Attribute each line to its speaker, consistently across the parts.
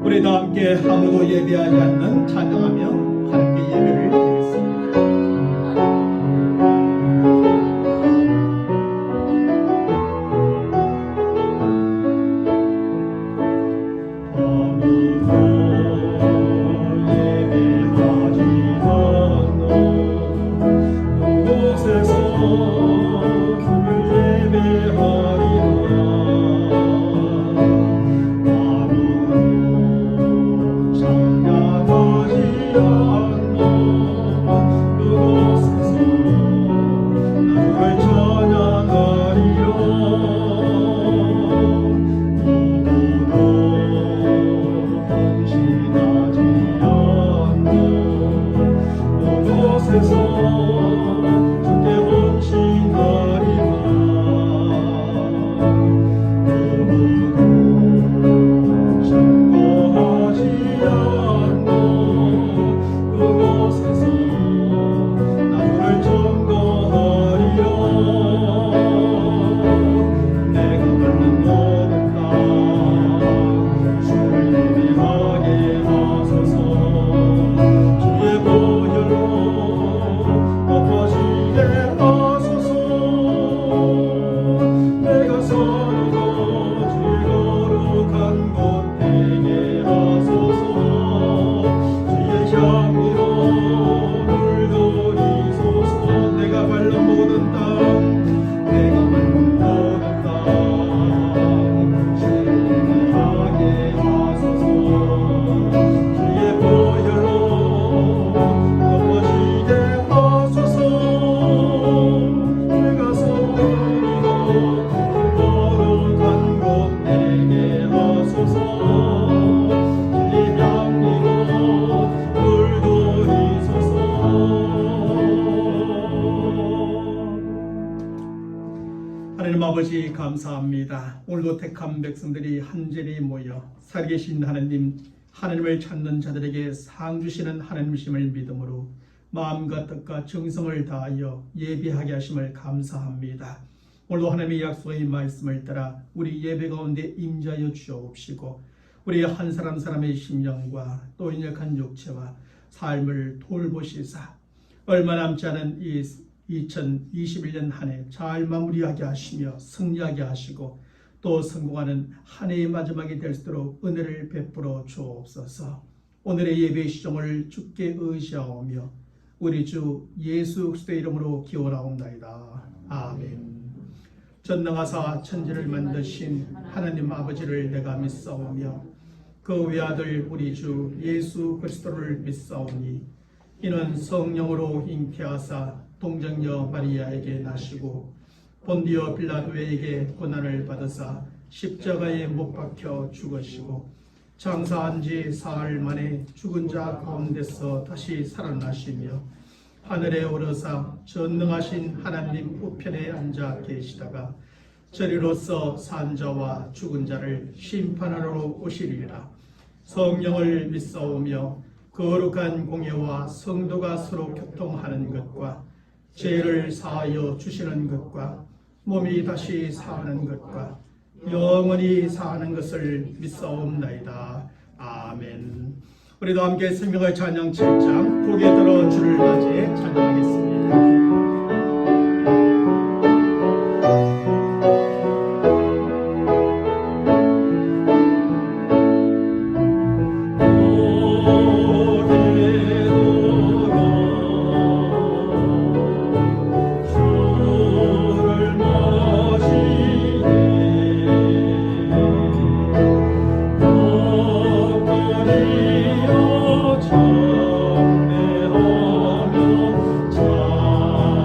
Speaker 1: 우리도 함께 아무도 예배하지 않는 찬양하며 함께 예배를 드리겠습니다. 하나님 아버지 감사합니다. 오늘도 택한 백성들이 한절히 모여 살아계신 하나님을 찾는 자들에게 상 주시는 하나님이심을 믿음으로 마음과 뜻과 정성을 다하여 예배하게 하심을 감사합니다. 오늘도 하나님의 약속의 말씀을 따라 우리 예배 가운데 임자여 주옵시고 우리 한 사람 사람의 심령과 또 인역한 육체와 삶을 돌보시사 얼마 남지 않은 이 2021년 한 해 잘 마무리하게 하시며 승리하게 하시고 또 성공하는 한 해의 마지막이 될 수 있도록 은혜를 베풀어 주옵소서. 오늘의 예배 시종을 주께 의지하오며 우리 주 예수 그리스도의 이름으로 기원하옵나이다. 아멘. 전능하사 천지를 만드신 하나님 아버지를 내가 믿사오며 그 외아들 우리 주 예수 그리스도를 믿사오니 이는 성령으로 잉태하사 동정녀 마리아에게 나시고 본디오 빌라도에게 고난을 받으사 십자가에 못 박혀 죽으시고 장사한 지 사흘 만에 죽은 자 가운데서 다시 살아나시며 하늘에 오르사 전능하신 하나님 우편에 앉아 계시다가 저리로서 산 자와 죽은 자를 심판하러 오시리라. 성령을 믿사오며 거룩한 공예와 성도가 서로 교통하는 것과 죄를 사하여 주시는 것과 몸이 다시 사는 것과 영원히 사는 것을 믿사옵나이다. 아멘. 우리도 함께 생명의 찬양 7장 고개 들어 주를 맞이해 찬양하겠습니다.
Speaker 2: 참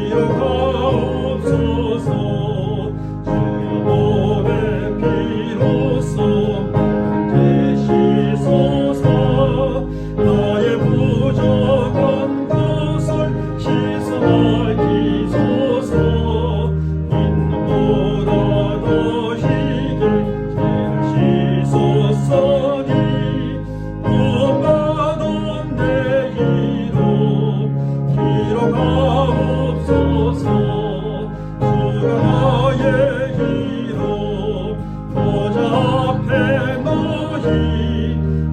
Speaker 1: 기록하옵소서. 주의 몸의 피로써 되시소서. 나의 부족한 것을 씻어주소서. 인보다 더 희게 되시소서니 구원받은 내 이름 기록하옵소서. 주가 나의 이름 보좌 앞에 놓인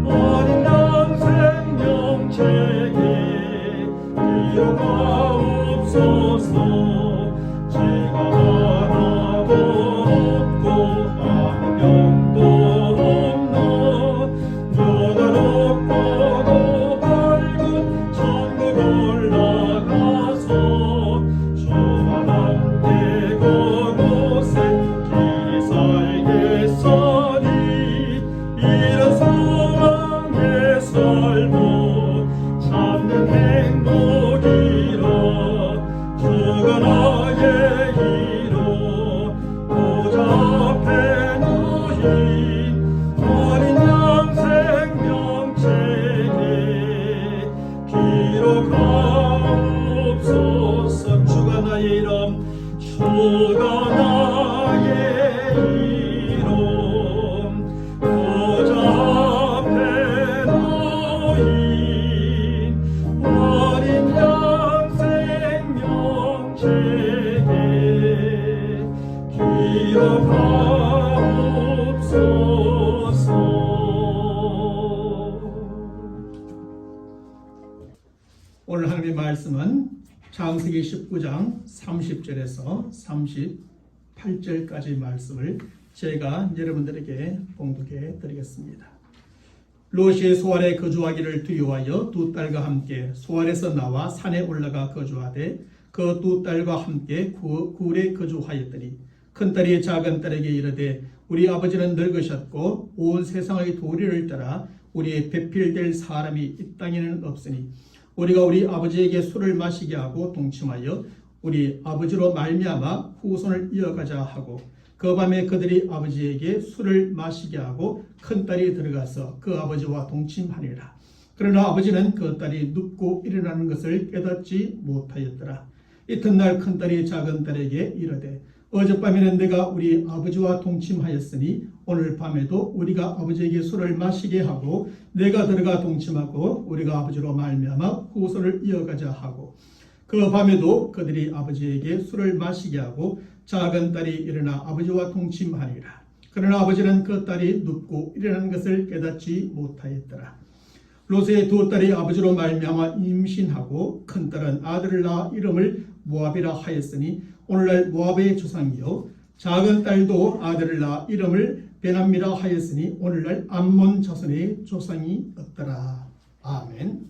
Speaker 1: 어린 양 생명책에 기록하옵소서. 죄가 하나도 없고 아무 병도 없는 여다롭고도 밝은 천국 올라가서 주와 함께 그곳에 길이 살겠으니 이런 소망의 삶을 찾는 행복이라. 주가 나의 이름 보좌 앞에 놓인 어린 양 생명책에 기록하옵소서. 주가 나의 이름 주가 나의 이름 보좌 앞에 놓인 어린 양 생명책에 기록하옵소서. 오늘 하나님의 말씀은 창세기 19장 30절에서 38절까지 말씀을 제가 여러분들에게 봉독해 드리겠습니다. 롯이 소알에 거주하기를 두려워하여 두 딸과 함께 소알에서 나와 산에 올라가 거주하되 그 두 딸과 함께 굴에 거주하였더니 큰딸이 작은딸에게 이르되 우리 아버지는 늙으셨고 온 세상의 도리를 따라 우리의 배필될 사람이 이 땅에는 없으니 우리가 우리 아버지에게 술을 마시게 하고 동침하여 우리 아버지로 말미암아 후손을 이어가자 하고 그 밤에 그들이 아버지에게 술을 마시게 하고 큰딸이 들어가서 그 아버지와 동침하니라. 그러나 아버지는 그 딸이 눕고 일어나는 것을 깨닫지 못하였더라. 이튿날 큰딸이 작은딸에게 이르되 어젯밤에는 내가 우리 아버지와 동침하였으니 오늘 밤에도 우리가 아버지에게 술을 마시게 하고 내가 들어가 동침하고 우리가 아버지로 말미암아 후손을 이어가자 하고 그 밤에도 그들이 아버지에게 술을 마시게 하고 작은딸이 일어나 아버지와 동침하니라. 그러나 아버지는 그 딸이 눕고 일어나는 것을 깨닫지 못하였더라. 롯의 두 딸이 아버지로 말미암아 임신하고 큰딸은 아들을 낳아 이름을 모압이라 하였으니 오늘날 모압의 조상이요 작은 딸도 아들을 낳아 이름을 베남미라 하였으니 오늘날 암몬 자손의 조상이 없더라. 아멘.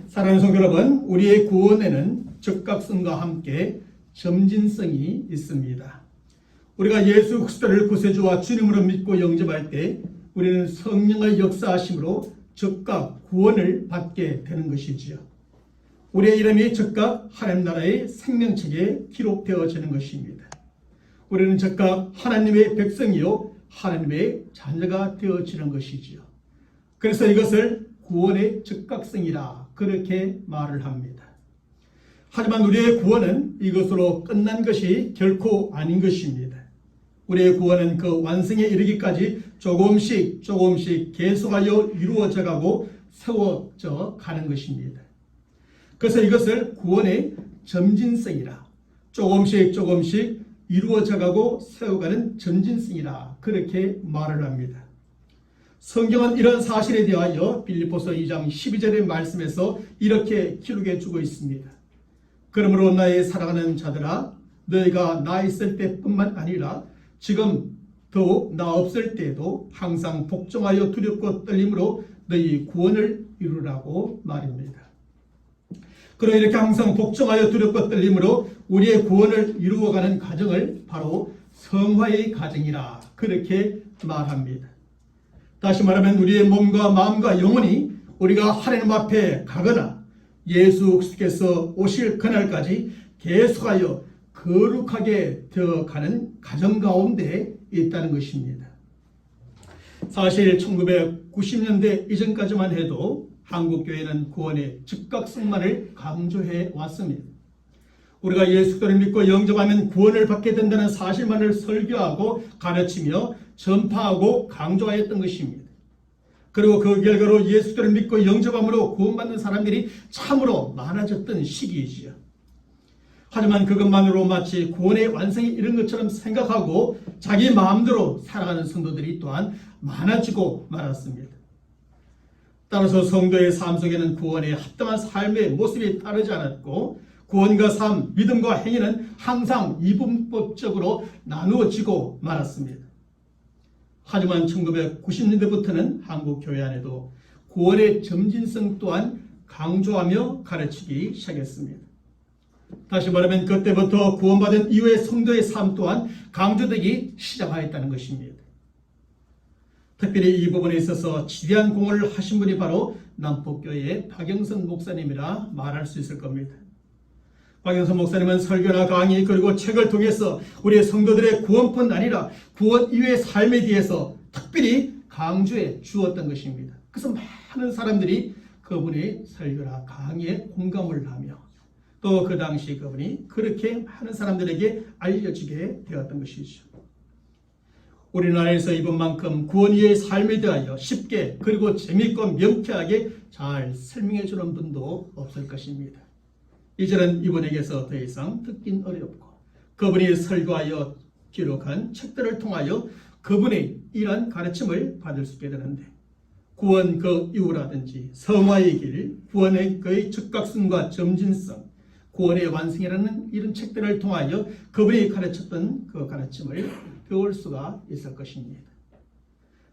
Speaker 1: 사랑하는 성도 여러분, 우리의 구원에는 적각성과 함께 점진성이 있습니다. 우리가 예수 그리스도를 구세주와 주님으로 믿고 영접할 때 우리는 성령의 역사하심으로 적각 구원을 받게 되는 것이지요. 우리의 이름이 적각 하나님 나라의 생명책에 기록되어지는 것입니다. 우리는 적각 하나님의 백성이요 하나님의 자녀가 되어지는 것이지요. 그래서 이것을 구원의 적각성이라 그렇게 말을 합니다. 하지만 우리의 구원은 이것으로 끝난 것이 결코 아닌 것입니다. 우리의 구원은 그 완성에 이르기까지 조금씩 계속하여 이루어져 가고 세워져 가는 것입니다. 그래서 이것을 구원의 점진성이라 조금씩 이루어져 가고 세워가는 점진성이라 그렇게 말을 합니다. 성경은 이런 사실에 대하여 빌립보서 2장 12절의 말씀에서 이렇게 기록해 주고 있습니다. 그러므로 나의 사랑하는 자들아 너희가 나 있을 때뿐만 아니라 지금 더욱 나 없을 때에도 항상 복종하여 두렵고 떨림으로 너희 구원을 이루라고 말입니다. 그리고 이렇게 항상 복종하여 두렵고 떨림으로 우리의 구원을 이루어가는 과정을 바로 성화의 과정이라 그렇게 말합니다. 다시 말하면 우리의 몸과 마음과 영혼이 우리가 하나님 앞에 가거나 예수 그리스도께서 오실 그날까지 계속하여 거룩하게 되어가는 가정 가운데 있다는 것입니다. 사실 1990년대 이전까지만 해도 한국교회는 구원의 즉각성만을 강조해 왔습니다. 우리가 예수를 믿고 영접하면 구원을 받게 된다는 사실만을 설교하고 가르치며 전파하고 강조하였던 것입니다. 그리고 그 결과로 예수를 믿고 영접함으로 구원받는 사람들이 참으로 많아졌던 시기이지요. 하지만 그것만으로 마치 구원의 완성이 이런 것처럼 생각하고 자기 마음대로 살아가는 성도들이 또한 많아지고 말았습니다. 따라서 성도의 삶 속에는 구원에 합당한 삶의 모습이 따르지 않았고 구원과 삶, 믿음과 행위는 항상 이분법적으로 나누어지고 말았습니다. 하지만 1990년대부터는 한국 교회 안에도 구원의 점진성 또한 강조하며 가르치기 시작했습니다. 다시 말하면 그때부터 구원받은 이후의 성도의 삶 또한 강조되기 시작하였다는 것입니다. 특별히 이 부분에 있어서 지대한 공헌을 하신 분이 바로 남북교회의 박영선 목사님이라 말할 수 있을 겁니다. 박영선 목사님은 설교나 강의 그리고 책을 통해서 우리 성도들의 구원뿐 아니라 구원 이후의 삶에 대해서 특별히 강조해 주었던 것입니다. 그래서 많은 사람들이 그분의 설교나 강의에 공감을 하며 또 그 당시 그분이 그렇게 많은 사람들에게 알려지게 되었던 것이죠. 우리나라에서 이번만큼 구원 이후의 삶에 대하여 쉽게 그리고 재미있고 명쾌하게 잘 설명해 주는 분도 없을 것입니다. 이제는 이분에게서 더 이상 듣긴 어렵고 그분이 설교하여 기록한 책들을 통하여 그분의 이러한 가르침을 받을 수 있게 되는데 구원 그 이후라든지 성화의 길, 구원의 그의 즉각성과 점진성, 구원의 완성이라는 이런 책들을 통하여 그분이 가르쳤던 그 가르침을 배울 수가 있을 것입니다.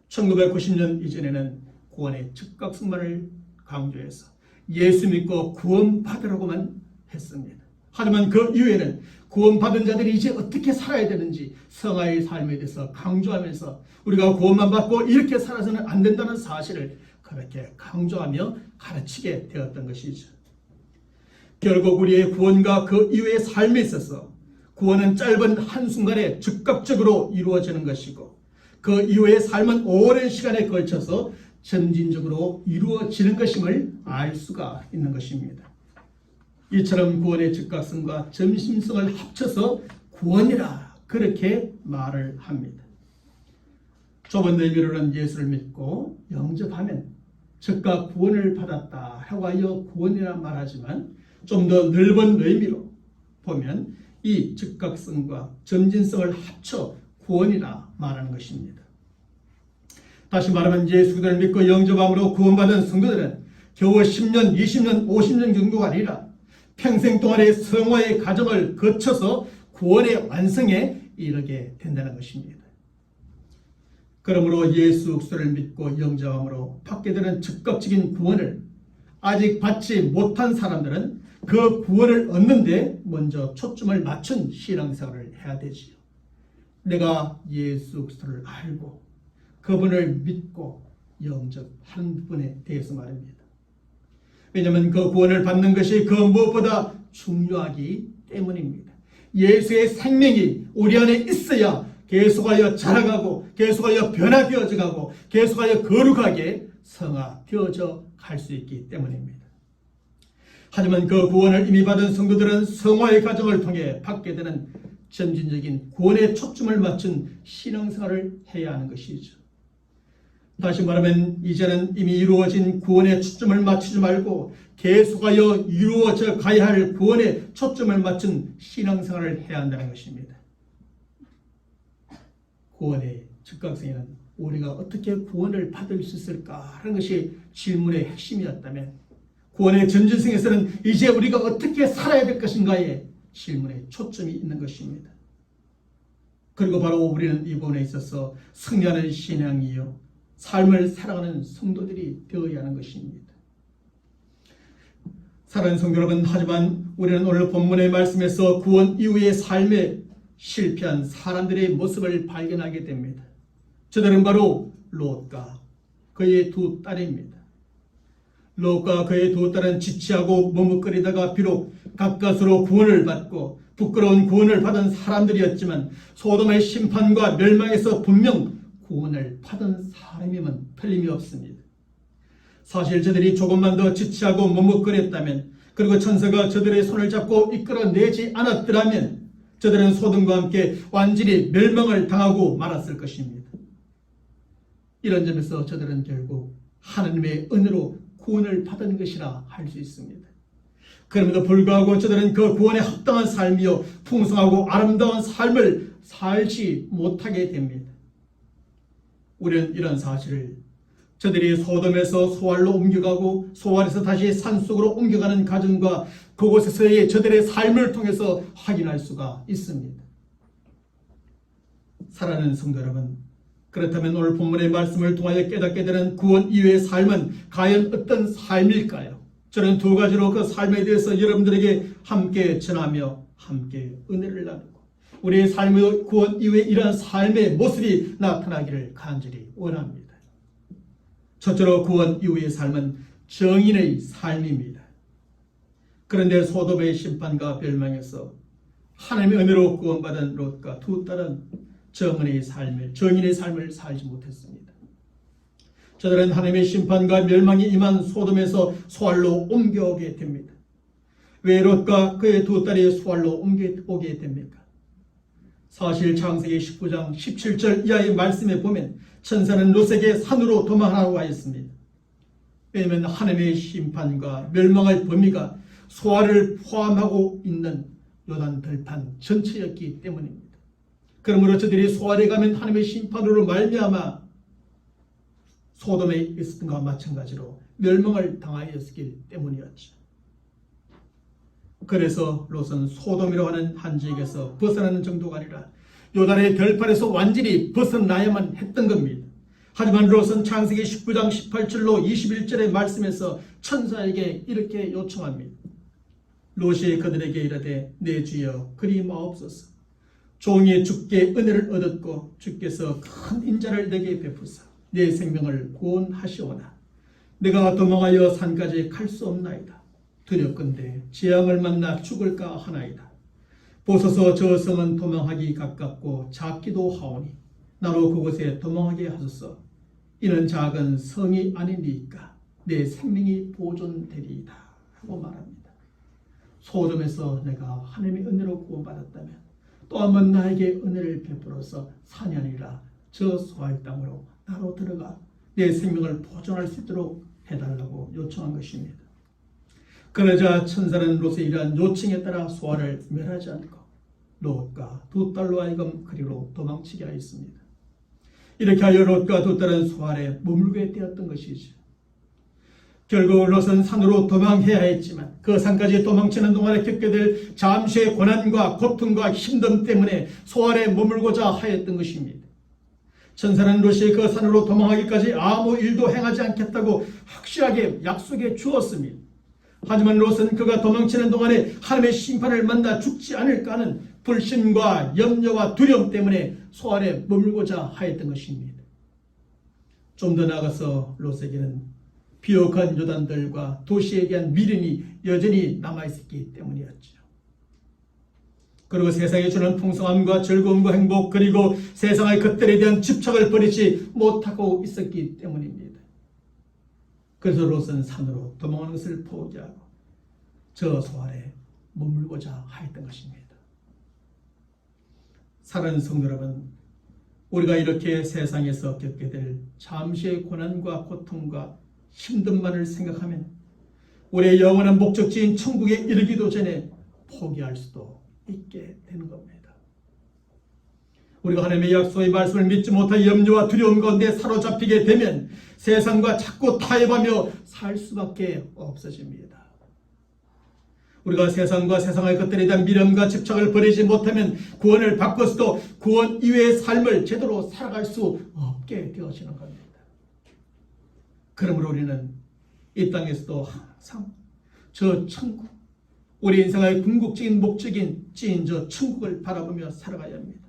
Speaker 1: 1990년 이전에는 구원의 즉각성만을 강조해서 예수 믿고 구원받으라고만 했습니다. 하지만 그 이후에는 구원받은 자들이 이제 어떻게 살아야 되는지 성화의 삶에 대해서 강조하면서 우리가 구원만 받고 이렇게 살아서는 안 된다는 사실을 그렇게 강조하며 가르치게 되었던 것이죠. 결국 우리의 구원과 그 이후의 삶에 있어서 구원은 짧은 한순간에 즉각적으로 이루어지는 것이고 그 이후의 삶은 오랜 시간에 걸쳐서 점진적으로 이루어지는 것임을 알 수가 있는 것입니다. 이처럼 구원의 즉각성과 점진성을 합쳐서 구원이라 그렇게 말을 합니다. 좁은 의미로는 예수를 믿고 영접하면 즉각 구원을 받았다 하고 하여 구원이라 말하지만 좀 더 넓은 의미로 보면 이 즉각성과 점진성을 합쳐 구원이라 말하는 것입니다. 다시 말하면 예수를 믿고 영접함으로 구원받은 성도들은 겨우 10년, 20년, 50년 정도가 아니라 평생 동안의 성화의 과정을 거쳐서 구원의 완성에 이르게 된다는 것입니다. 그러므로 예수 그리스도를 믿고 영접함으로 받게 되는 즉각적인 구원을 아직 받지 못한 사람들은 그 구원을 얻는 데 먼저 초점을 맞춘 신앙생활을 해야 되지요. 내가 예수 그리스도를 알고 그분을 믿고 영접하는 부분에 대해서 말입니다. 왜냐하면 그 구원을 받는 것이 그 무엇보다 중요하기 때문입니다. 예수의 생명이 우리 안에 있어야 계속하여 자라가고 계속하여 변화되어져 가고 계속하여 거룩하게 성화되어져 갈 수 있기 때문입니다. 하지만 그 구원을 이미 받은 성도들은 성화의 과정을 통해 받게 되는 점진적인 구원의 초점을 맞춘 신앙생활을 해야 하는 것이죠. 다시 말하면 이제는 이미 이루어진 구원의 초점을 맞추지 말고 계속하여 이루어져 가야 할 구원의 초점을 맞춘 신앙생활을 해야 한다는 것입니다. 구원의 즉각성에는 우리가 어떻게 구원을 받을 수 있을까 하는 것이 질문의 핵심이었다면 구원의 점진성에서는 이제 우리가 어떻게 살아야 될 것인가에 질문에 초점이 있는 것입니다. 그리고 바로 우리는 이 부분에 있어서 승리하는 신앙이요 삶을 살아가는 성도들이 되어야 하는 것입니다. 사랑하는 성도 여러분, 하지만 우리는 오늘 본문의 말씀에서 구원 이후의 삶에 실패한 사람들의 모습을 발견하게 됩니다. 저들은 바로 롯과 그의 두 딸입니다. 롯과 그의 두 딸은 지치하고 머뭇거리다가 비록 가까스로 구원을 받고 부끄러운 구원을 받은 사람들이었지만 소돔의 심판과 멸망에서 분명 구원을 받은 사람이면 틀림이 없습니다. 사실 저들이 조금만 더 지치하고 머뭇거렸다면, 그리고 천사가 저들의 손을 잡고 이끌어내지 않았더라면 저들은 소돔과 함께 완전히 멸망을 당하고 말았을 것입니다. 이런 점에서 저들은 결국 하나님의 은혜로 구원을 받은 것이라 할 수 있습니다. 그럼에도 불구하고 저들은 그 구원에 합당한 삶이요 풍성하고 아름다운 삶을 살지 못하게 됩니다. 우리는 이런 사실을 저들이 소돔에서 소알로 옮겨가고 소알에서 다시 산속으로 옮겨가는 과정과 그곳에서의 저들의 삶을 통해서 확인할 수가 있습니다. 사랑하는 성도 여러분, 그렇다면 오늘 본문의 말씀을 통하여 깨닫게 되는 구원 이후의 삶은 과연 어떤 삶일까요? 저는 두 가지로 그 삶에 대해서 여러분들에게 함께 전하며 함께 은혜를 나누고 우리의 삶의 구원 이후에 이러한 삶의 모습이 나타나기를 간절히 원합니다. 첫째로 구원 이후의 삶은 정인의 삶입니다. 그런데 소돔의 심판과 멸망에서 하나님의 은혜로 구원받은 롯과 두 딸은 정인의 삶을 살지 못했습니다. 저들은 하나님의 심판과 멸망이 임한 소돔에서 소알로 옮겨오게 됩니다. 왜 롯과 그의 두 딸이 소알로 옮겨오게 됩니까? 사실 창세기 19장 17절 이하의 말씀에 보면 천사는 롯에게 산으로 도망하라고 하였습니다. 왜냐하면 하나님의 심판과 멸망의 범위가 소알을 포함하고 있는 요단 들판 전체였기 때문입니다. 그러므로 저들이 소알에 가면 하나님의 심판으로 말미암아 소돔에 있었던 것과 마찬가지로 멸망을 당하였기 때문이었죠. 그래서 롯은 소돔이라고 하는 한 지역에서 벗어나는 정도가 아니라 요단의 들판에서 완전히 벗어나야만 했던 겁니다. 하지만 롯은 창세기 19장 18절로 21절의 말씀에서 천사에게 이렇게 요청합니다. 롯이 그들에게 이르되 내 주여 그리 마옵소서. 종이 주께 은혜를 얻었고 주께서 큰 인자를 내게 베푸사 내 생명을 구원하시오나 내가 도망하여 산까지 갈 수 없나이다. 두렵건대 재앙을 만나 죽을까 하나이다. 보소서 저 성은 도망하기 가깝고 작기도 하오니 나로 그곳에 도망하게 하소서. 이는 작은 성이 아니니까 내 생명이 보존되리이다 하고 말합니다. 소돔에서 내가 하나님의 은혜로 구원받았다면 또 한 번 나에게 은혜를 베풀어서 산이 아니라 저 소알 땅으로 나로 들어가 내 생명을 보존할 수 있도록 해달라고 요청한 것입니다. 그러자 천사는 롯의 이러한 요청에 따라 소알을 멸하지 않고 롯과 두 딸로 하여금 그리로 도망치게 하였습니다. 이렇게 하여 롯과 두 딸은 소알에 머물게 되었던 것이죠. 결국 롯은 산으로 도망해야 했지만 그 산까지 도망치는 동안에 겪게 될 잠시의 고난과 고통과 힘듦 때문에 소알에 머물고자 하였던 것입니다. 천사는 롯이 그 산으로 도망하기까지 아무 일도 행하지 않겠다고 확실하게 약속해 주었습니다. 하지만 롯은 그가 도망치는 동안에 하나님의 심판을 만나 죽지 않을까 하는 불신과 염려와 두려움 때문에 소알에 머물고자 하였던 것입니다. 좀 더 나아가서 롯에게는 비옥한 요단들과 도시에 대한 미련이 여전히 남아있었기 때문이었죠. 그리고 세상에 주는 풍성함과 즐거움과 행복 그리고 세상의 것들에 대한 집착을 버리지 못하고 있었기 때문입니다. 그래서 롯은 산으로 도망하는 것을 포기하고 저 소알에 머물고자 하였던 것입니다. 사랑하는 성도 여러분, 우리가 이렇게 세상에서 겪게 될 잠시의 고난과 고통과 힘듦만을 생각하면 우리의 영원한 목적지인 천국에 이르기도 전에 포기할 수도 있게 되는 겁니다. 우리가 하나님의 약속의 말씀을 믿지 못한 염려와 두려움 가운데 사로잡히게 되면 세상과 자꾸 타협하며 살 수밖에 없어집니다. 우리가 세상과 세상의 것들에 대한 미련과 집착을 버리지 못하면 구원을 받고서도 구원 이외의 삶을 제대로 살아갈 수 없게 되어지는 겁니다. 그러므로 우리는 이 땅에서도 항상 저 천국, 우리 인생의 궁극적인 목적인 찐 저 천국을 바라보며 살아가야 합니다.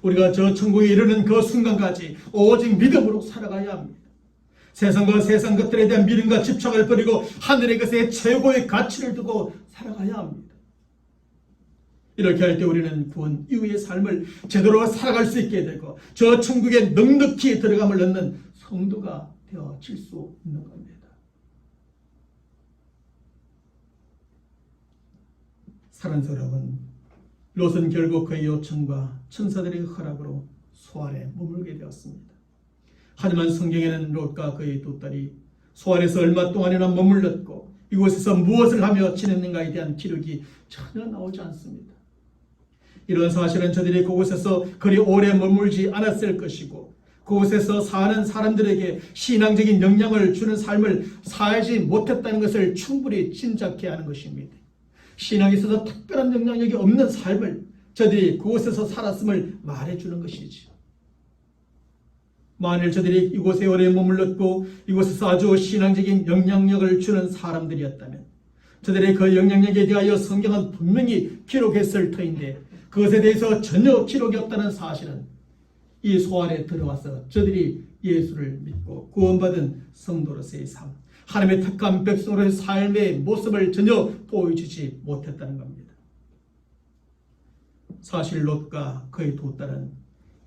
Speaker 1: 우리가 저 천국에 이르는 그 순간까지 오직 믿음으로 살아가야 합니다. 세상과 세상 것들에 대한 미련과 집착을 버리고 하늘의 것에 최고의 가치를 두고 살아가야 합니다. 이렇게 할 때 우리는 구원 이후의 삶을 제대로 살아갈 수 있게 되고 저 천국에 넉넉히 들어감을 얻는 성도가 되어질 수 있는 겁니다. 사랑하는 여러분, 롯은 결국 그의 요청과 천사들의 허락으로 소알에 머물게 되었습니다. 하지만 성경에는 롯과 그의 두 딸이 소알에서 얼마 동안이나 머물렀고 이곳에서 무엇을 하며 지냈는가에 대한 기록이 전혀 나오지 않습니다. 이런 사실은 저들이 그곳에서 그리 오래 머물지 않았을 것이고 그곳에서 사는 사람들에게 신앙적인 영향을 주는 삶을 살지 못했다는 것을 충분히 짐작해야 하는 것입니다. 신앙에 있어서 특별한 영향력이 없는 삶을 저들이 그곳에서 살았음을 말해주는 것이지요. 만일 저들이 이곳에 오래 머물렀고 이곳에서 아주 신앙적인 영향력을 주는 사람들이었다면 저들의 그 영향력에 대하여 성경은 분명히 기록했을 터인데 그것에 대해서 전혀 기록이 없다는 사실은 이 소알에 들어와서 저들이 예수를 믿고 구원받은 성도로서의 삶, 하나님의 택한 백성으로의 삶의 모습을 전혀 보여주지 못했다는 겁니다. 사실 롯과 그의 두 딸은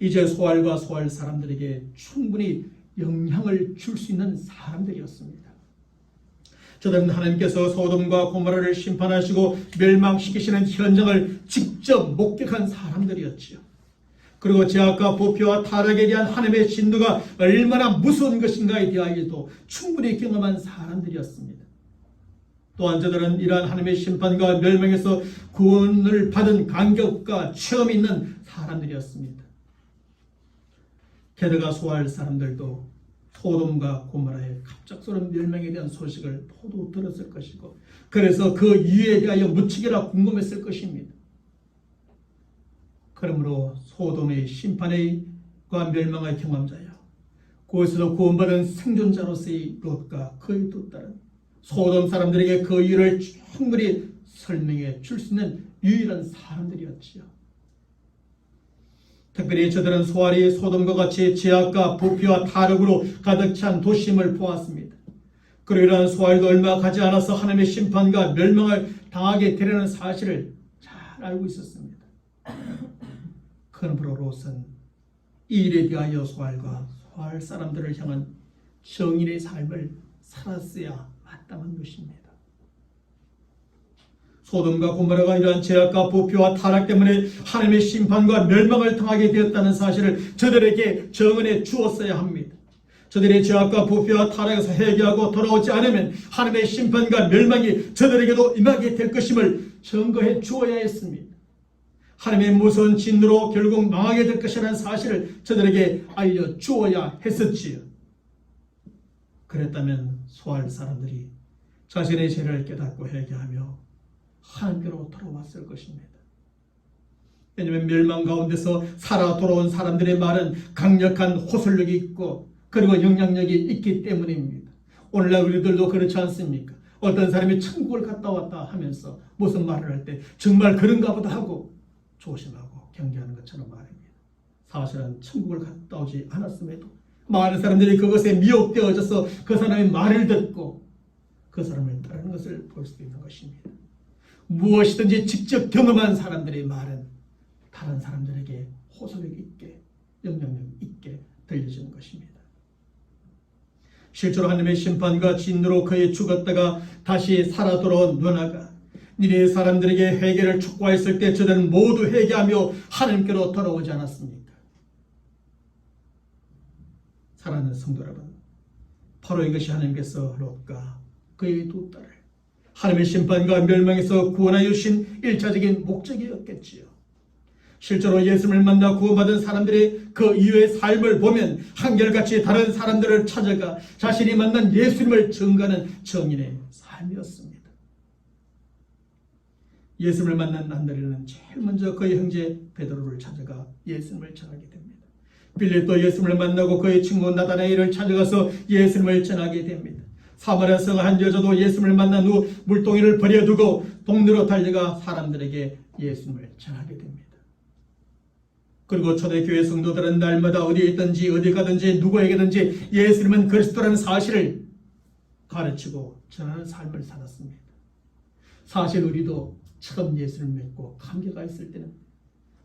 Speaker 1: 이제 소알과 소알 사람들에게 충분히 영향을 줄 수 있는 사람들이었습니다. 저들은 하나님께서 소돔과 고모라를 심판하시고 멸망시키시는 현장을 직접 목격한 사람들이었지요. 그리고 죄악과 부패와 타락에 대한 하나님의 진노가 얼마나 무서운 것인가에 대하여도 충분히 경험한 사람들이었습니다. 또한 저들은 이러한 하나님의 심판과 멸망에서 구원을 받은 간격과 체험이 있는 사람들이었습니다. 게다가 소알 사람들도 소돔과 고모라의 갑작스러운 멸망에 대한 소식을 모두 들었을 것이고 그래서 그 이유에 대하여 무척이나 궁금했을 것입니다. 그러므로 소돔의 심판과 멸망의 경험자여 그곳에서 구원받은 생존자로서의 롯과 그의 두 딸은 소돔 사람들에게 그 이유를 충분히 설명해 줄 수 있는 유일한 사람들이었지요. 특별히 저들은 소알이 소돔과 같이 죄악과 부패와 타락으로 가득 찬 도심을 보았습니다. 그리고 이러한 소알도 얼마 가지 않아서 하나님의 심판과 멸망을 당하게 되려는 사실을 잘 알고 있었습니다. 그러므로 롯은 이 일에 대하여 소알 사람들을 향한 정인의 삶을 살았어야 마땅한 것입니다. 소돔과 고모라가 이러한 죄악과 부패와 타락 때문에 하나님의 심판과 멸망을 당하게 되었다는 사실을 저들에게 정언해 주었어야 합니다. 저들의 죄악과 부패와 타락에서 회개하고 돌아오지 않으면 하나님의 심판과 멸망이 저들에게도 임하게 될 것임을 증거해 주어야 했습니다. 하나님의 무서운 진노로 결국 망하게 될 것이라는 사실을 저들에게 알려 주어야 했었지요. 그랬다면 소알 사람들이 자신의 죄를 깨닫고 회개하며 하나님께로 돌아왔을 것입니다. 왜냐하면 멸망 가운데서 살아 돌아온 사람들의 말은 강력한 호소력이 있고 그리고 영향력이 있기 때문입니다. 오늘날 우리들도 그렇지 않습니까? 어떤 사람이 천국을 갔다 왔다 하면서 무슨 말을 할 때 정말 그런가 보다 하고 조심하고 경계하는 것처럼 말입니다. 사실은 천국을 갔다 오지 않았음에도 많은 사람들이 그것에 미혹되어져서 그 사람의 말을 듣고 그 사람을 따르는 것을 볼 수 있는 것입니다. 무엇이든지 직접 경험한 사람들의 말은 다른 사람들에게 호소력 있게 영향력 있게 들려지는 것입니다. 실제로 하나님의 심판과 진노로 그의 죽었다가 다시 살아 돌아온 누나가 니네 사람들에게 회개를 촉구했을 때 저들은 모두 회개하며 하나님께로 돌아오지 않았습니까? 사랑하는 성도 여러분, 바로 이것이 하나님께서 롯과 그의 두 딸을 하나님의 심판과 멸망에서 구원하여 주신 1차적인 목적이었겠지요. 실제로 예수님을 만나 구원받은 사람들의 그 이후의 삶을 보면 한결같이 다른 사람들을 찾아가 자신이 만난 예수님을 증거하는 정인의 삶이었습니다. 예수님을 만난 난다리는 제일 먼저 그의 형제 베드로를 찾아가 예수님을 전하게 됩니다. 빌립도 예수님을 만나고 그의 친구 나다나엘을 찾아가서 예수님을 전하게 됩니다. 사마리아 성 한 여자도 예수님을 만난 후 물동이를 버려두고 동네로 달려가 사람들에게 예수님을 전하게 됩니다. 그리고 초대교회 성도들은 날마다 어디에 있든지 어디 가든지 누구에게든지 예수님은 그리스도라는 사실을 가르치고 전하는 삶을 살았습니다. 사실 우리도 처음 예수를 믿고 감격가 있을 때는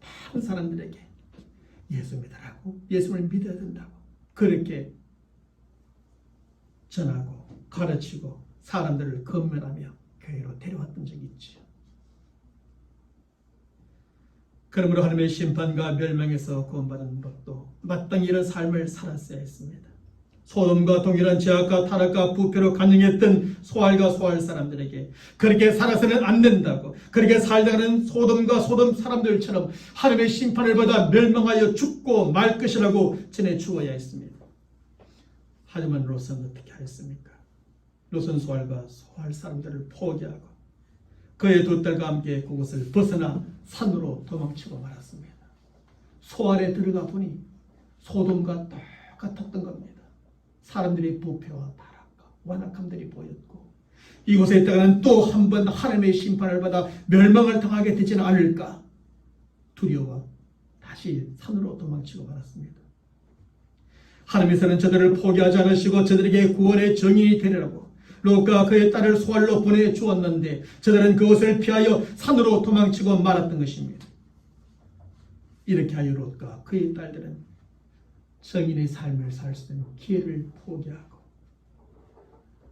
Speaker 1: 많은 사람들에게 예수 믿으라고, 예수를 믿어야 된다고 그렇게 전하고 가르치고 사람들을 건면하며 교회로 데려왔던 적이 있지요. 그러므로 하나님의 심판과 멸망에서 구원받은 것도 마땅히 이런 삶을 살았어야 했습니다. 소돔과 동일한 죄악과 타락과 부패로 간영했던 소알과 소알 사람들에게 그렇게 살아서는 안 된다고, 그렇게 살다가는 소돔과 소돔 사람들처럼 하나님의 심판을 받아 멸망하여 죽고 말 것이라고 전해 주어야 했습니다. 하지만 롯은 어떻게 하였습니까? 롯은 소알과 소알 사람들을 포기하고 그의 두 딸과 함께 그곳을 벗어나 산으로 도망치고 말았습니다. 소알에 들어가 보니 소돔과 똑같았던 겁니다. 사람들의 부패와 타락과 완악함들이 보였고 이곳에 있다가는 또 한 번 하나님의 심판을 받아 멸망을 당하게 되지는 않을까 두려워 다시 산으로 도망치고 말았습니다. 하나님께서는 저들을 포기하지 않으시고 저들에게 구원의 정인이 되리라고 롯과 그의 딸을 소알로 보내주었는데 저들은 그것을 피하여 산으로 도망치고 말았던 것입니다. 이렇게 하여 롯과 그의 딸들은 정인의 삶을 살 수 있는 기회를 포기하고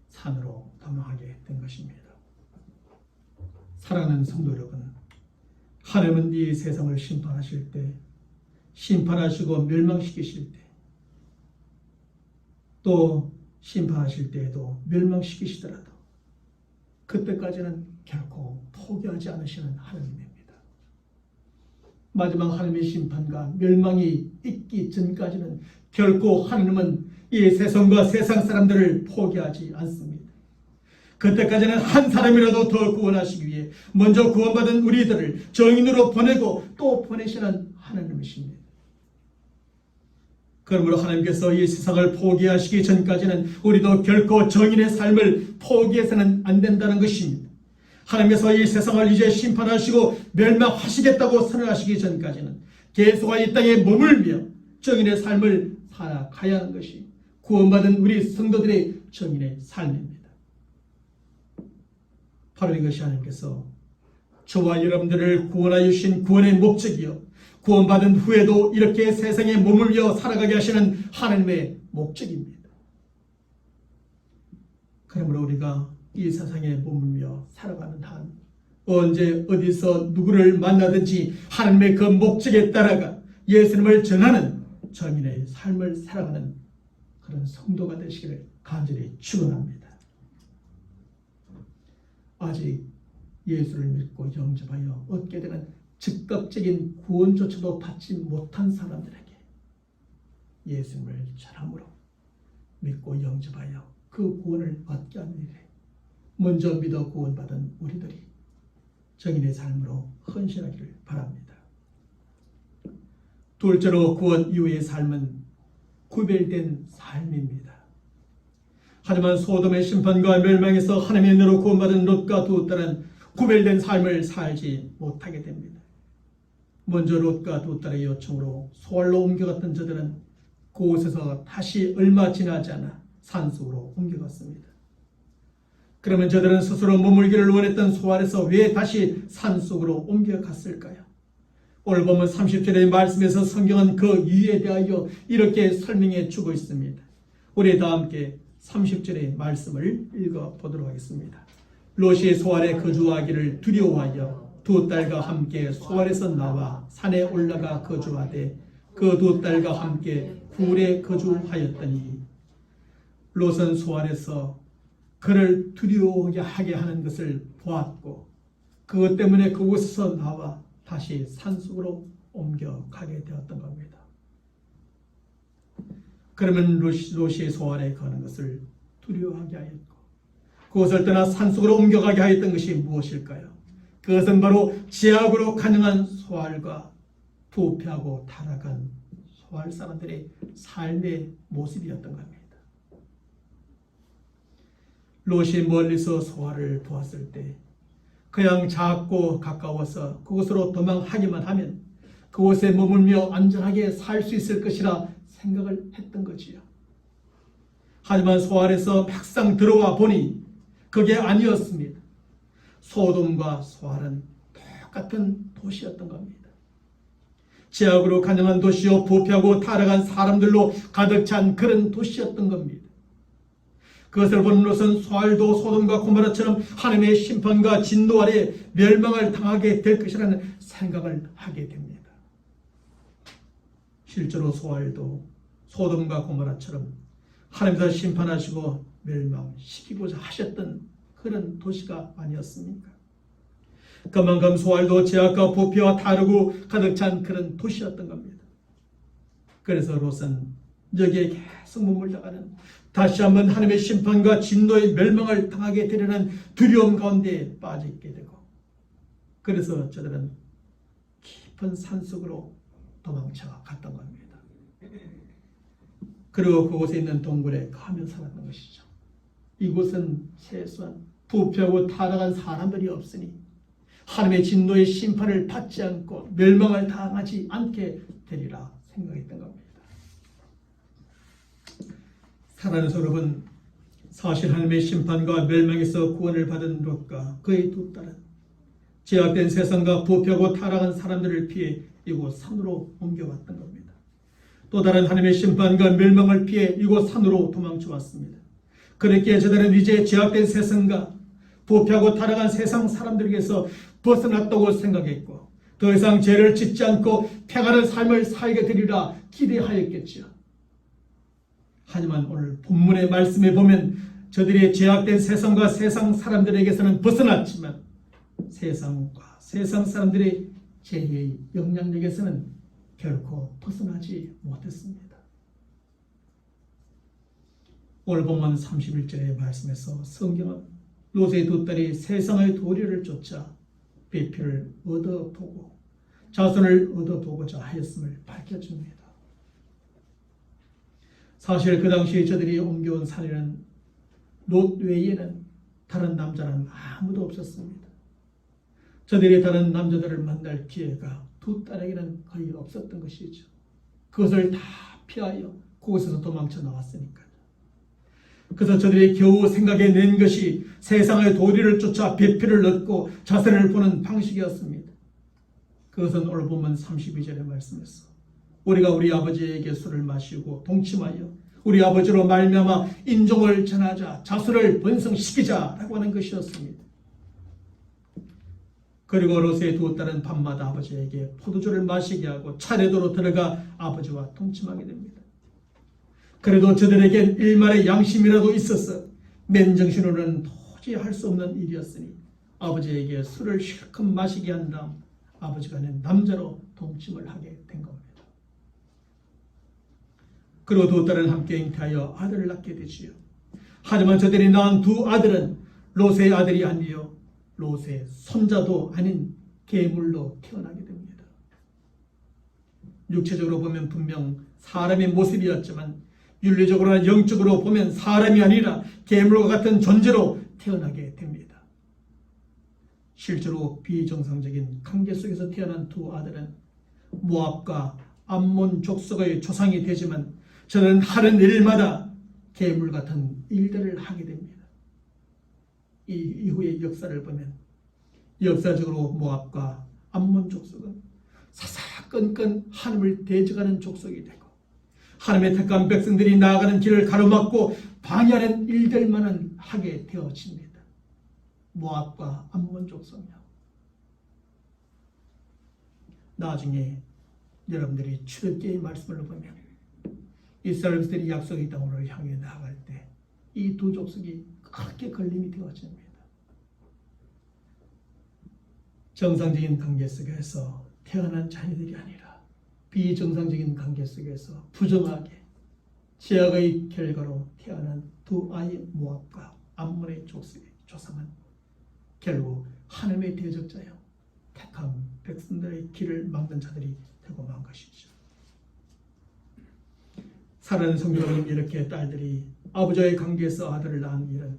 Speaker 1: 산으로 도망하게 된 것입니다. 사랑하는 성도 여러분, 하나님은 이 세상을 심판하실 때, 심판하시고 멸망시키실 때, 또 심판하실 때에도 멸망시키시더라도 그때까지는 결코 포기하지 않으시는 하나님입니다. 마지막 하나님의 심판과 멸망이 있기 전까지는 결코 하나님은 이 세상과 세상 사람들을 포기하지 않습니다. 그때까지는 한 사람이라도 더 구원하시기 위해 먼저 구원받은 우리들을 정인으로 보내고 또 보내시는 하나님이십니다. 그러므로 하나님께서 이 세상을 포기하시기 전까지는 우리도 결코 정인의 삶을 포기해서는 안 된다는 것입니다. 하나님께서 이 세상을 이제 심판하시고 멸망하시겠다고 선언하시기 전까지는 계속 이 땅에 머물며 정인의 삶을 살아가야 하는 것이 구원받은 우리 성도들의 정인의 삶입니다. 바로 이것이 하나님께서 저와 여러분들을 구원하여 주신 구원의 목적이요 구원받은 후에도 이렇게 세상에 머물며 살아가게 하시는 하나님의 목적입니다. 그러므로 우리가 이 세상에 머물며 살아가는 한 언제 어디서 누구를 만나든지 하나님의 그 목적에 따라가 예수님을 전하는 정인의 삶을 살아가는 그런 성도가 되시기를 간절히 축원합니다. 아직 예수를 믿고 영접하여 얻게 되는 즉각적인 구원조차도 받지 못한 사람들에게 예수님을 전함으로 믿고 영접하여 그 구원을 얻게 하는 일에 먼저 믿어 구원받은 우리들이 정인의 삶으로 헌신하기를 바랍니다. 둘째로 구원 이후의 삶은 구별된 삶입니다. 하지만 소돔의 심판과 멸망에서 하나님의 은혜로 구원받은 롯과 두 딸은 구별된 삶을 살지 못하게 됩니다. 먼저 롯과 두 딸의 요청으로 소알로 옮겨갔던 저들은 그곳에서 다시 얼마 지나지 않아 산속으로 옮겨갔습니다. 그러면 저들은 스스로 머물기를 원했던 소알에서 왜 다시 산속으로 옮겨갔을까요? 오늘 보면 30절의 말씀에서 성경은 그 이유에 대하여 이렇게 설명해 주고 있습니다. 우리 다 함께 30절의 말씀을 읽어보도록 하겠습니다. 롯이 소알에 거주하기를 두려워하여 두 딸과 함께 소알에서 나와 산에 올라가 거주하되 그 두 딸과 함께 굴에 거주하였더니 롯은 소알에서 그를 두려워하게 하는 것을 보았고 그것 때문에 그곳에서 나와 다시 산속으로 옮겨가게 되었던 겁니다. 그러면 롯이 소알에 거는 것을 두려워하게 하였고 그것을 떠나 산속으로 옮겨가게 하였던 것이 무엇일까요? 그것은 바로 죄악으로 간영한 소알과 부패하고 타락한 소알 사람들의 삶의 모습이었던 겁니다. 롯이 멀리서 소알을 보았을 때 그냥 작고 가까워서 그곳으로 도망하기만 하면 그곳에 머물며 안전하게 살 수 있을 것이라 생각을 했던 거지요. 하지만 소알에서 막상 들어와 보니 그게 아니었습니다. 소돔과 소알은 똑같은 도시였던 겁니다. 죄악으로 가난한 도시요, 부패하고 타락한 사람들로 가득 찬 그런 도시였던 겁니다. 그것을 보는 롯은 소알도 소돔과 고모라처럼 하나님의 심판과 진노 아래 멸망을 당하게 될 것이라는 생각을 하게 됩니다. 실제로 소알도 소돔과 고모라처럼 하나님께서 심판하시고 멸망시키고자 하셨던 그런 도시가 아니었습니까? 그만큼 소알도 죄악과 부패와 타락으로 가득 찬 그런 도시였던 겁니다. 그래서 롯은 여기에 계속 머물다가는 다시 한번 하나님의 심판과 진노의 멸망을 당하게 되려는 두려움 가운데 빠지게 되고, 그래서 저들은 깊은 산속으로 도망쳐 갔던 겁니다. 그리고 그곳에 있는 동굴에 가며 살았던 것이죠. 이곳은 최소한 부패하고 타락한 사람들이 없으니 하나님의 진노의 심판을 받지 않고 멸망을 당하지 않게 되리라 생각했던 겁니다. 사랑하는 여러분, 사실 하나님의 심판과 멸망에서 구원을 받은 롯과 그의 두 딸은 죄악된 세상과 부패하고 타락한 사람들을 피해 이곳 산으로 옮겨왔던 겁니다. 또 다른 하나님의 심판과 멸망을 피해 이곳 산으로 도망쳐 왔습니다. 그렇기에 저들은 이제 죄악된 세상과 부패하고 타락한 세상 사람들에게서 벗어났다고 생각했고, 더 이상 죄를 짓지 않고 평안한 삶을 살게 되리라 기대하였겠지요. 하지만 오늘 본문의 말씀에 보면 저들이 죄악된 세상과 세상 사람들에게서는 벗어났지만 세상과 세상 사람들의 죄의 영향력에서는 결코 벗어나지 못했습니다. 오늘 본문 31절의 말씀에서 성경은 롯의 두 딸이 세상의 도리를 쫓아 배필을 얻어보고 자손을 얻어보고자 하였음을 밝혀줍니다. 사실 그 당시에 저들이 옮겨온 산에는 롯 외에는 다른 남자는 아무도 없었습니다. 저들이 다른 남자들을 만날 기회가 두 딸에게는 거의 없었던 것이죠. 그것을 다 피하여 그곳에서 도망쳐 나왔으니까요. 그래서 저들이 겨우 생각해낸 것이 세상의 도리를 쫓아 배필을 얻고 자선을 보는 방식이었습니다. 그것은 오늘 본문 32절의 말씀에서 우리가 우리 아버지에게 술을 마시고 동침하여 우리 아버지로 말미암아 인종을 전하자, 자손을 번성시키자라고 하는 것이었습니다. 그리고 롯의 두 딸은 밤마다 아버지에게 포도주를 마시게 하고 차례도로 들어가 아버지와 동침하게 됩니다. 그래도 저들에겐 일말의 양심이라도 있어서 맨정신으로는 도저히 할 수 없는 일이었으니 아버지에게 술을 실컷 마시게 한 다음 아버지가 낸 남자로 동침을 하게 된 겁니다. 그리고 두 딸은 함께 잉태하여 아들을 낳게 되지요. 하지만 저들이 낳은 두 아들은 롯의 아들이 아니요 롯의 손자도 아닌 괴물로 태어나게 됩니다. 육체적으로 보면 분명 사람의 모습이었지만 윤리적으로나 영적으로 보면 사람이 아니라 괴물과 같은 존재로 태어나게 됩니다. 실제로 비정상적인 관계 속에서 태어난 두 아들은 모압과 암몬 족속의 조상이 되지만 저는 하는 일마다 괴물 같은 일들을 하게 됩니다. 이 이후의 역사를 보면 역사적으로 모압과 암몬 족속은 사사건건 하나님을 대적하는 족속이 되고 하나님의 택한 백성들이 나아가는 길을 가로막고 방해하는 일들만은 하게 되어집니다. 모압과 암몬 족속이요. 나중에 여러분들이 출애굽기의 말씀을 보면 이스라엘 백성들이 약속의 땅으로 향해 나아갈 때 이 두 족속이 크게 걸림이 되어집니다. 정상적인 관계 속에서 태어난 자녀들이 아니라 비정상적인 관계 속에서 부정하게 죄악의 결과로 태어난 두 아이의 모압과 암몬의 족속의 조상은 결국 하나님의 대적자여 택한 백성들의 길을 막는 자들이 되고 만 것이죠. 사랑하는 성도 여러분, 이렇게 딸들이 아버지와의 관계에서 아들을 낳은 일은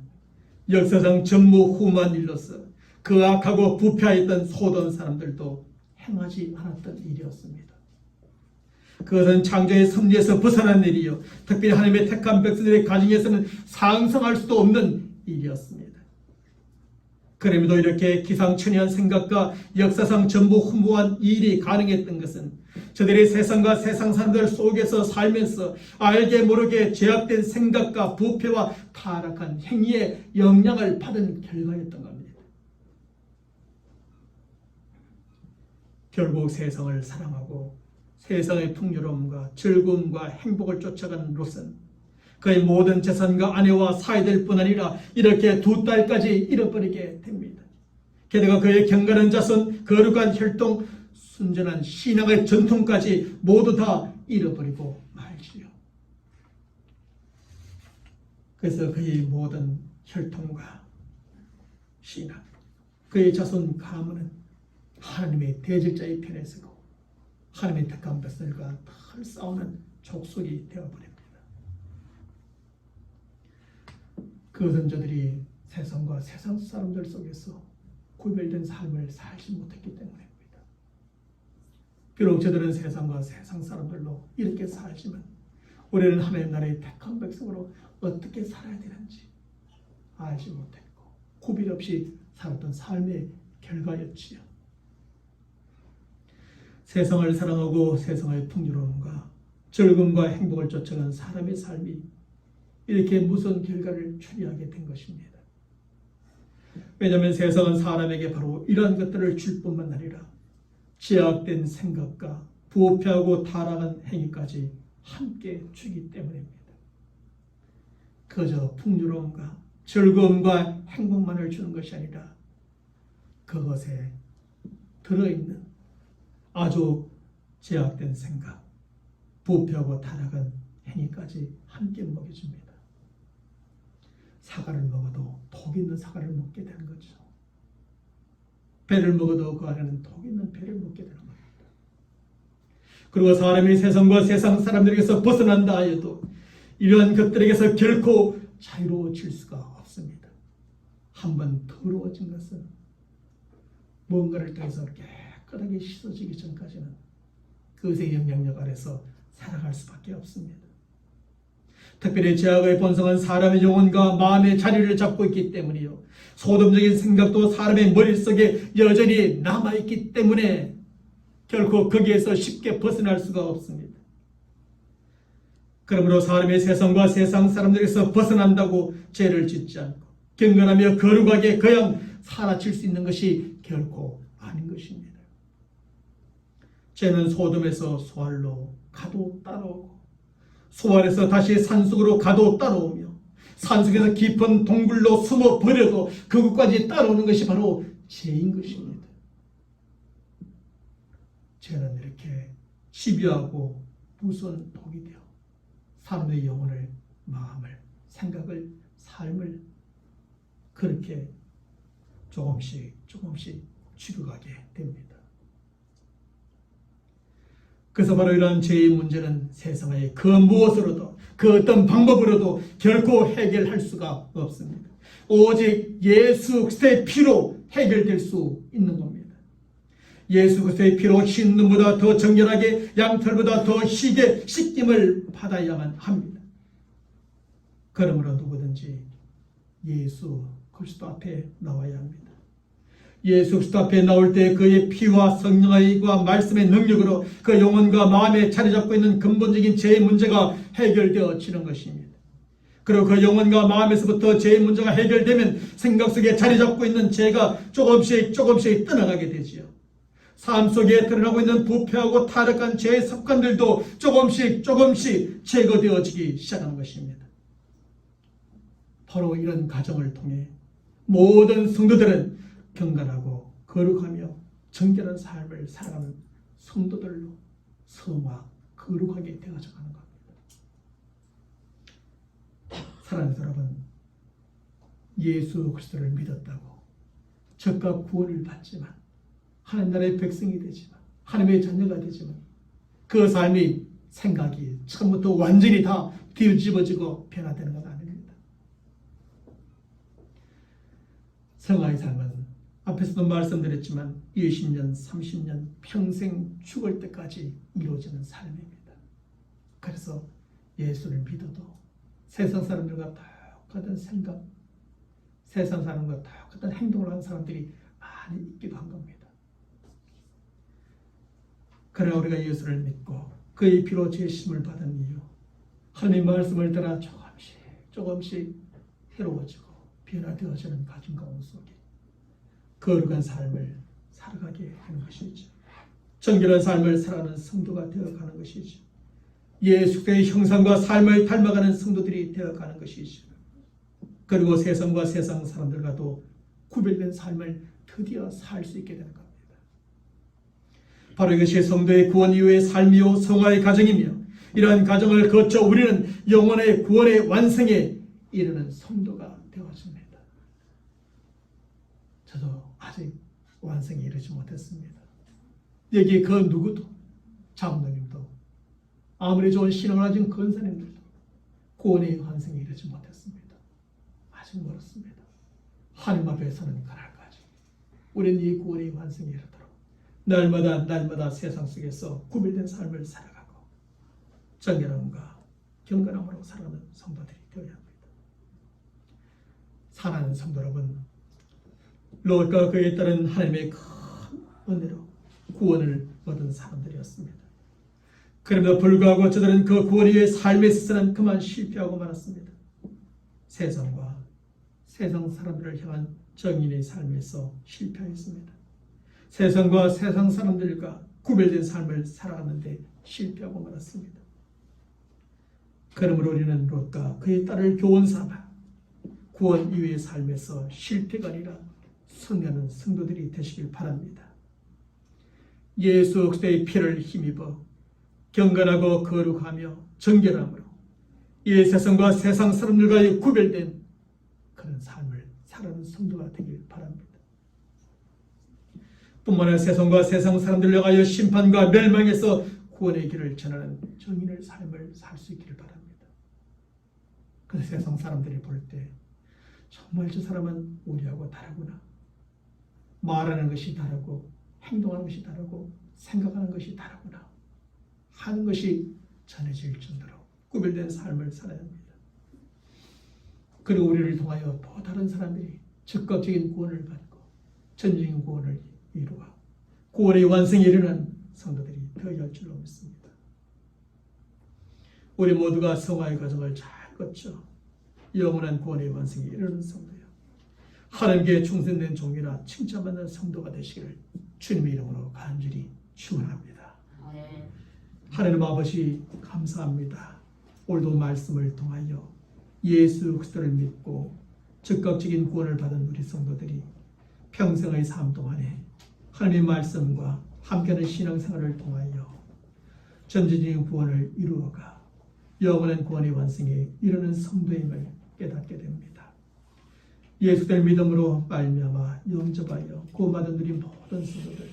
Speaker 1: 역사상 전무후무한 일로서 그 악하고 부패하였던 소돔 사람들도 행하지 않았던 일이었습니다. 그것은 창조의 섭리에서 벗어난 일이요, 특별히 하나님의 택한 백성들의 가정에서는 상상할 수도 없는 일이었습니다. 그럼에도 이렇게 기상천외한 생각과 역사상 전부 훈무한 일이 가능했던 것은 저들이 세상과 세상 사람들 속에서 살면서 알게 모르게 죄악된 생각과 부패와 타락한 행위의 영향을 받은 결과였던 겁니다. 결국 세상을 사랑하고 세상의 풍요로움과 즐거움과 행복을 쫓아가는 롯은 그의 모든 재산과 아내와 사이들 뿐 아니라 이렇게 두 딸까지 잃어버리게 됩니다. 게다가 그의 경건한 자손, 거룩한 혈통, 순전한 신앙의 전통까지 모두 다 잃어버리고 말지요. 그래서 그의 모든 혈통과 신앙, 그의 자손 가문은 하나님의 대적자의 편에 서고 하나님의 택한 백성들과 늘 싸우는 족속이 되어버립니다. 그것은 저들이 세상과 세상 사람들 속에서 구별된 삶을 살지 못했기 때문입니다. 비록 저들은 세상과 세상 사람들로 이렇게 살지만 우리는 하나님 나라의 택한 백성으로 어떻게 살아야 되는지 알지 못했고 구별 없이 살았던 삶의 결과였지요. 세상을 사랑하고 세상의 풍요로움과 즐거움과 행복을 쫓아간 사람의 삶이 이렇게 무서운 결과를 초래하게 된 것입니다. 왜냐하면 세상은 사람에게 바로 이러한 것들을 줄 뿐만 아니라 제약된 생각과 부패하고 타락한 행위까지 함께 주기 때문입니다. 그저 풍요로움과 즐거움과 행복만을 주는 것이 아니라 그것에 들어있는 아주 제약된 생각, 부패하고 타락한 행위까지 함께 먹여줍니다. 사과를 먹어도 독 있는 사과를 먹게 되는 거죠. 배를 먹어도 그 안에는 독 있는 배를 먹게 되는 겁니다. 그리고 사람이 세상과 세상 사람들에게서 벗어난다 하여도 이러한 것들에게서 결코 자유로워질 수가 없습니다. 한번 더러워진 것은 뭔가를 통해서 깨끗하게 씻어지기 전까지는 그것의 영향력 아래서 살아갈 수밖에 없습니다. 특별히 죄악의 본성은 사람의 영혼과 마음의 자리를 잡고 있기 때문이요, 소돔적인 생각도 사람의 머릿속에 여전히 남아있기 때문에 결코 거기에서 쉽게 벗어날 수가 없습니다. 그러므로 사람의 세상과 세상 사람들에게서 벗어난다고 죄를 짓지 않고 경건하며 거룩하게 그냥 살아칠 수 있는 것이 결코 아닌 것입니다. 죄는 소돔에서 소알로 가도 따라오고 소알에서 다시 산속으로 가도 따라오며 산속에서 깊은 동굴로 숨어 버려도 그곳까지 따라오는 것이 바로 죄인 것입니다. 죄는 이렇게 집요하고 무서운 독이 되어 사람의 영혼을, 마음을, 생각을, 삶을 그렇게 조금씩 죽여가게 됩니다. 그래서 바로 이러한 죄의 문제는 세상의 그 무엇으로도 그 어떤 방법으로도 결코 해결할 수가 없습니다. 오직 예수 그리스도의 피로 해결될 수 있는 겁니다. 예수 그리스도의 피로 흰 눈보다 더 정결하게 양털보다 더 희게 씻김을 받아야만 합니다. 그러므로 누구든지 예수 그리스도 앞에 나와야 합니다. 예수 그리스도 앞에 나올 때 그의 피와 성령의 과 말씀의 능력으로 그 영혼과 마음에 자리 잡고 있는 근본적인 죄의 문제가 해결되어지는 것입니다. 그리고 그 영혼과 마음에서부터 죄의 문제가 해결되면 생각 속에 자리 잡고 있는 죄가 조금씩 떠나가게 되지요. 삶 속에 드러나고 있는 부패하고 타락한 죄의 습관들도 조금씩 제거되어지기 시작하는 것입니다. 바로 이런 과정을 통해 모든 성도들은 경건하고 거룩하며 정결한 삶을 살아가는 성도들로 성화, 거룩하게 되어져가는 겁니다. 사랑하는 여러분, 예수 그리스도를 믿었다고 적과 구원을 받지만 하나님 나라의 백성이 되지만 하나님의 자녀가 되지만 그 삶이 생각이 처음부터 완전히 다 뒤집어지고 변화되는 건 아닙니다. 성화의 삶은 앞에서도 말씀드렸지만 20년, 30년, 평생 죽을 때까지 이루어지는 삶입니다. 그래서 예수를 믿어도 세상 사람들과 똑같은 생각, 세상 사람과 똑같은 행동을 하는 사람들이 많이 있기도 한 겁니다. 그러나 우리가 예수를 믿고 그의 피로 제심을 받은 이유, 하나님의 말씀을 따라 조금씩 해로워지고 변화되어지는 과정 속에 거룩한 삶을 살아가게 하는 것이죠. 정결한 삶을 살아가는 성도가 되어가는 것이죠. 예수의 형상과 삶을 닮아가는 성도들이 되어가는 것이죠. 그리고 세상과 세상 사람들과도 구별된 삶을 드디어 살 수 있게 되는 겁니다. 바로 이것이 성도의 구원 이후의 삶이요 성화의 과정이며, 이러한 과정을 거쳐 우리는 영혼의 구원의 완성에 이르는 성도가 되어집니다. 저도 아직 완성에 이르지 못했습니다. 여기 그 누구도, 장로님도, 아무리 좋은 신앙을 가진 권사님들도 구원의 완성에 이르지 못했습니다. 아직 멀었습니다. 하나님 앞에 서는 그날까지 우리는 이 구원의 완성에 이르도록 날마다 세상 속에서 구별된 삶을 살아가고 정결함과 경건함으로 살아가는 성도들이 되어야 합니다. 사랑하는 성도 여러분, 롯과 그에 따른 하나님의 큰 은혜로 구원을 얻은 사람들이었습니다. 그럼에도 불구하고 저들은 그 구원 이후의 삶에 있어서는 그만 실패하고 말았습니다. 세상과 세상 사람들을 향한 정인의 삶에서 실패했습니다. 세상과 세상 사람들과 구별된 삶을 살아가는데 실패하고 말았습니다. 그러므로 우리는 롯과 그의 딸을 교훈 삼아 구원 이후의 삶에서 실패가 아니라 승리하는 성도들이 되시길 바랍니다. 예수 그리스도의 피를 힘입어 경건하고 거룩하며 정결함으로 이 세상과 세상 사람들과의 구별된 그런 삶을 살아가는 성도가 되길 바랍니다. 뿐만 아니라 세상과 세상 사람들을 향하여 심판과 멸망에서 구원의 길을 전하는 정인의 삶을 살 수 있기를 바랍니다. 그 세상 사람들이 볼 때 정말 저 사람은 우리하고 다르구나. 말하는 것이 다르고 행동하는 것이 다르고 생각하는 것이 다르구나 하는 것이 전해질 정도로 구별된 삶을 살아야 합니다. 그리고 우리를 통하여 또 다른 사람들이 적극적인 구원을 받고 전적인 구원을 이루어 구원의 완성에 이르는 성도들이 되어야 할 줄로 믿습니다. 우리 모두가 성화의 과정을 잘 거쳐 영원한 구원의 완성에 이르는 성도요, 하나님께 충성된 종이라 칭찬받는 성도가 되시기를 주님의 이름으로 간절히 축원합니다. 하나님 아버지 감사합니다. 오늘도 말씀을 통하여 예수 그리스도를 믿고 적극적인 구원을 받은 우리 성도들이 평생의 삶 동안에 하나님의 말씀과 함께하는 신앙생활을 통하여 전지적인 구원을 이루어가 영원한 구원의 완성에 이르는 성도임을 깨닫게 됩니다. 예수를 믿음으로 말미암아 영접하여 구원받은 우리 모든 성도들,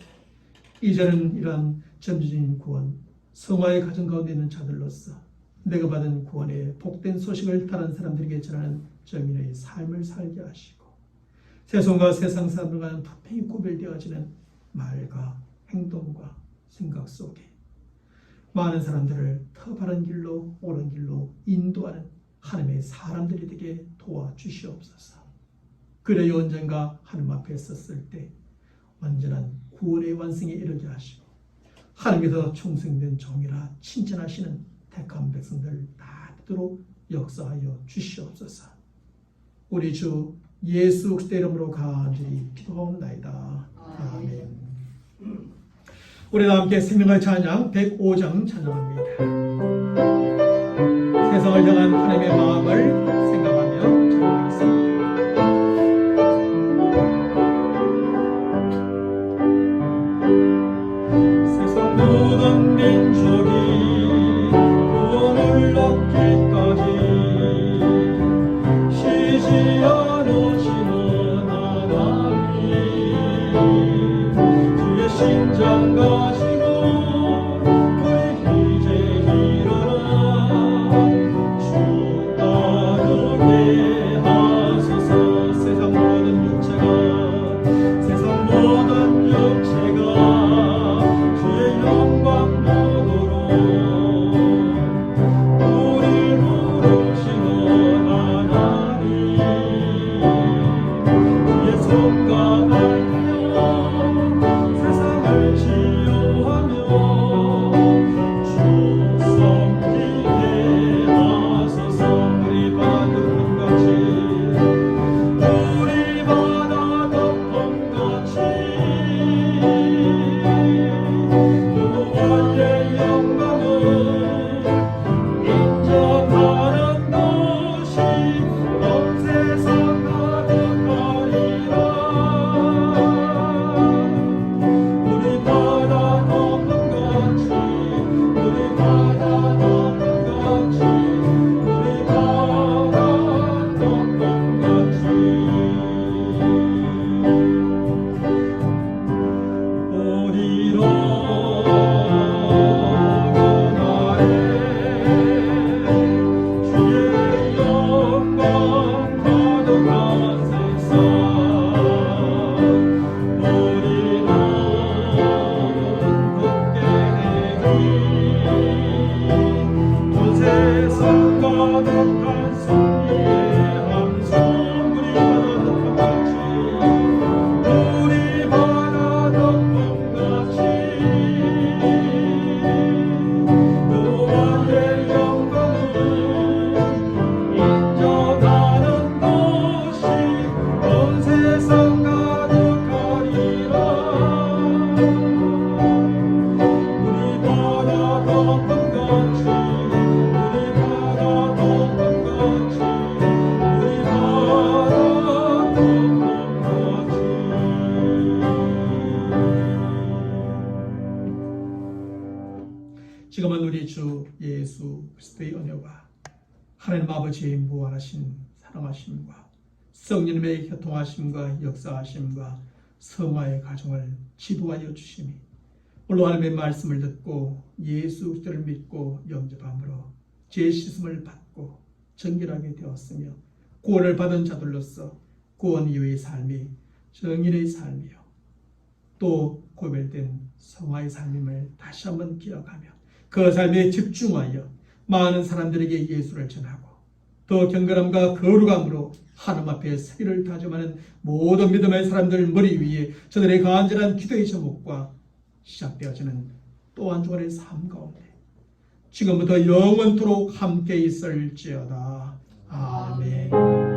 Speaker 1: 이제는 이러한 전지적인 구원, 성화의 가정 가운데 있는 자들로서 내가 받은 구원의 복된 소식을 다른 사람들에게 전하는 정인의 삶을 살게 하시고 세상과 세상 사람들과는 분명히 구별되어지는 말과 행동과 생각 속에 많은 사람들을 더 바른 길로, 옳은 길로 인도하는 하나님의 사람들이 되게 도와주시옵소서. 그래야 언젠가 하나님 앞에 섰을 때 완전한 구원의 완성에 이르게 하시고 하나님께서 충성된 종이라 칭찬하시는 택한 백성들 다 되도록 역사하여 주시옵소서. 우리 주 예수 그리스도 이름으로 간절히 기도하옵나이다. 아멘. 우리 다 함께 생명의 찬양 105장 찬양합니다. 세상을 향한 하나님의 마음을 생각하며 찬양하겠습니다. 세상 모든 민족이 구원을 얻기까지 쉬지 않으시는 하나님, 주의 심장 가시고 우리 이제 일어나 주 따르게 하소서. 세상 모든 육체가 세상 지금은 우리 주 예수 그리스도의 은혜와 하나님 아버지의 무한하신 사랑하심과 성령님의 교통하심과 역사하심과 성화의 가정을 지도하여 주심이 물론 하나님의 말씀을 듣고 예수 그리스도를 믿고 영접함으로 죄 씻음을 받고 정결하게 되었으며 구원을 받은 자들로서 구원 이후의 삶이 정인의 삶이요 또 고별된 성화의 삶임을 다시 한번 기억하며 그 삶에 집중하여 많은 사람들에게 예수를 전하고 더 경건함과 거룩함으로 하나님 앞에 세기를 다짐하는 모든 믿음의 사람들 머리 위에 저들의 간절한 기도의 제목과 시작되어지는 또 한 주간의 삶 가운데 지금부터 영원토록 함께 있을지어다. 아멘.